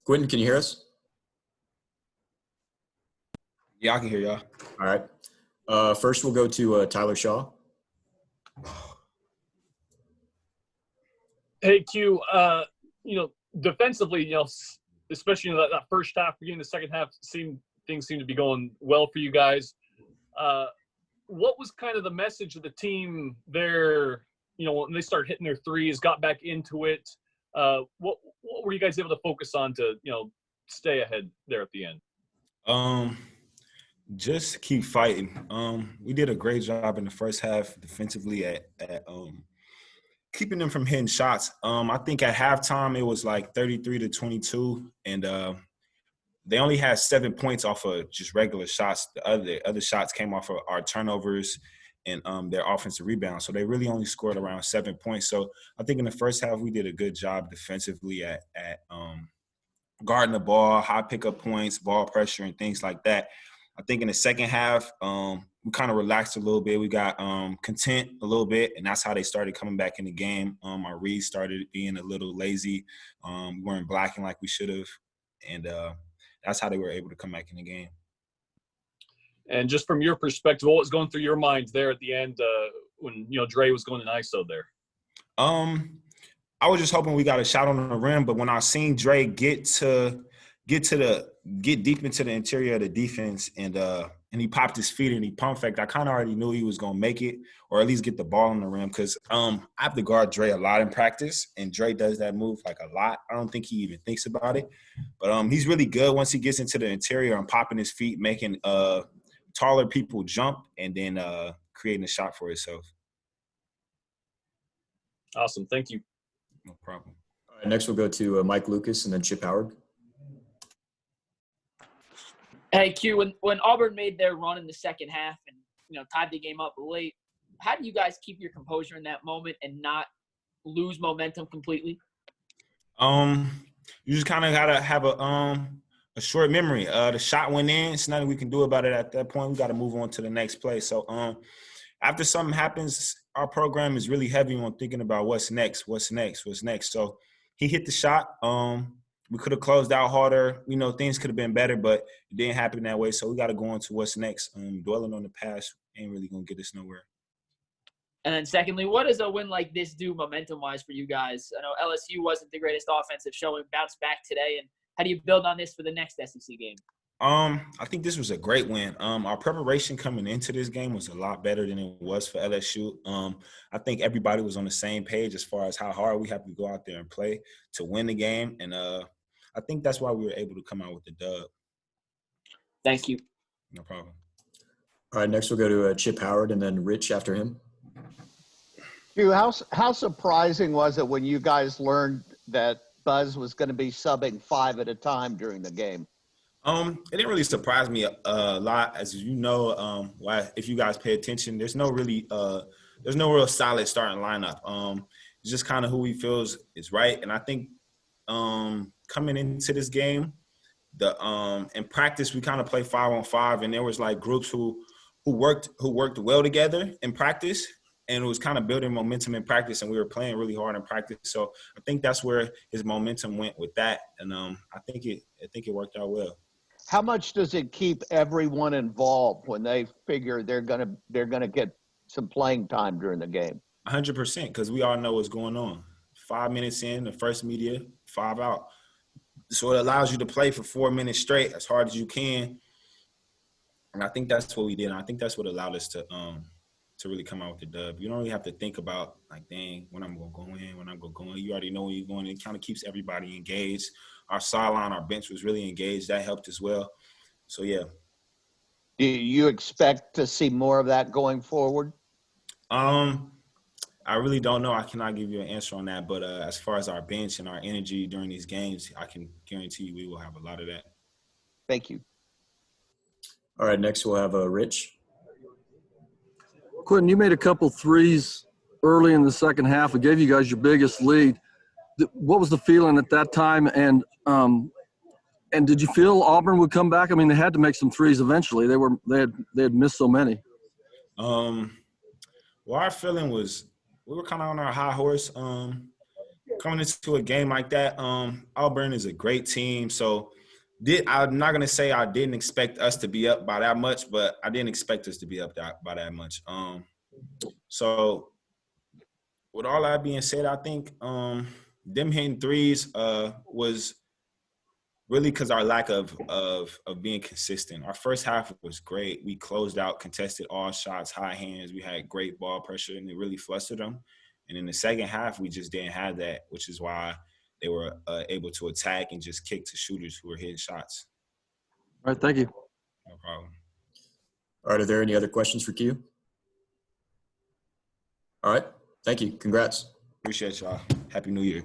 Quenton, can you hear us? Yeah, I can hear y'all. All right. First, we'll go to Tyler Shaw. Hey, Q, defensively, especially in that first half, beginning the second half, things seem to be going well for you guys. What was kind of the message of the team there, when they started hitting their threes, got back into it? What were you guys able to focus on to, stay ahead there at the end? Just keep fighting. We did a great job in the first half defensively at keeping them from hitting shots. I think at halftime it was like 33-22, and they only had 7 points off of just regular shots. The other shots came off of our turnovers and their offensive rebounds. So they really only scored around 7 points. So I think in the first half we did a good job defensively at guarding the ball, high pickup points, ball pressure, and things like that. I think in the second half, we kind of relaxed a little bit. We got content a little bit, and that's how they started coming back in the game. Our reads started being a little lazy. We weren't blocking like we should have, and that's how they were able to come back in the game. And just from your perspective, what was going through your minds there at the end when Dre was going to ISO there? I was just hoping we got a shot on the rim, but when I seen Dre get deep into the interior of the defense and he popped his feet and he pump faked, I kind of already knew he was gonna make it or at least get the ball on the rim because I have to guard Dre a lot in practice, and Dre does that move like a lot. I don't think he even thinks about it, but he's really good once he gets into the interior and popping his feet, making taller people jump, and then creating a shot for himself. Awesome, thank you. No problem. All right, next we'll go to Mike Lucas and then Chip Howard. Hey, Q, when Auburn made their run in the second half and, tied the game up late, how do you guys keep your composure in that moment and not lose momentum completely? You just kind of got to have a short memory. The shot went in. It's nothing we can do about it at that point. We got to move on to the next play. So after something happens, our program is really heavy on thinking about what's next. So he hit the shot. We could have closed out harder. Things could have been better, but it didn't happen that way. So we got to go on to what's next. Dwelling on the past ain't really going to get us nowhere. And then secondly, what does a win like this do momentum-wise for you guys? I know LSU wasn't the greatest offensive showing, bounced back today. And how do you build on this for the next SEC game? I think this was a great win. Our preparation coming into this game was a lot better than it was for LSU. I think everybody was on the same page as far as how hard we have to go out there and play to win the game. And I think that's why we were able to come out with the dub. Thank you. No problem. All right, next we'll go to Chip Howard and then Rich after him. How surprising was it when you guys learned that Buzz was going to be subbing 5 at a time during the game? It didn't really surprise me a lot, as you know. If you guys pay attention, there's no real solid starting lineup. It's just kind of who he feels is right, and I think coming into this game, in practice we kind of play 5-on-5, and there was like groups who worked well together in practice, and it was kind of building momentum in practice, and we were playing really hard in practice. So I think that's where his momentum went with that, and I think it worked out well. How much does it keep everyone involved when they figure they're gonna get some playing time during the game? 100%, because we all know what's going on. 5 minutes in, the first media, 5 out. So it allows you to play for 4 minutes straight as hard as you can. And I think that's what we did. And I think that's what allowed us to really come out with the dub. You don't really have to think about, like, dang, when I'm going to go in, when I'm going to go in. You already know when you're going. It kind of keeps everybody engaged. Our sideline, our bench was really engaged. That helped as well. So, yeah. Do you expect to see more of that going forward? I really don't know. I cannot give you an answer on that. But as far as our bench and our energy during these games, I can guarantee you we will have a lot of that. Thank you. All right, next we'll have Rich. Quenton, you made a couple threes early in the second half. It gave you guys your biggest lead. What was the feeling at that time? And did you feel Auburn would come back? I mean, they had to make some threes eventually. They had missed so many. Well, our feeling was we were kind of on our high horse coming into a game like that, Auburn is a great team. So I'm not going to say I didn't expect us to be up by that much, but I didn't expect us to be up by that much. So with all that being said, I think them hitting threes was really because our lack of being consistent. Our first half was great. We closed out, contested all shots, high hands. We had great ball pressure, and it really flustered them. And in the second half, we just didn't have that, which is why they were able to attack and just kick to shooters who were hitting shots. All right, thank you. No problem. All right, are there any other questions for Q? All right, thank you. Congrats. Appreciate y'all. Happy New Year.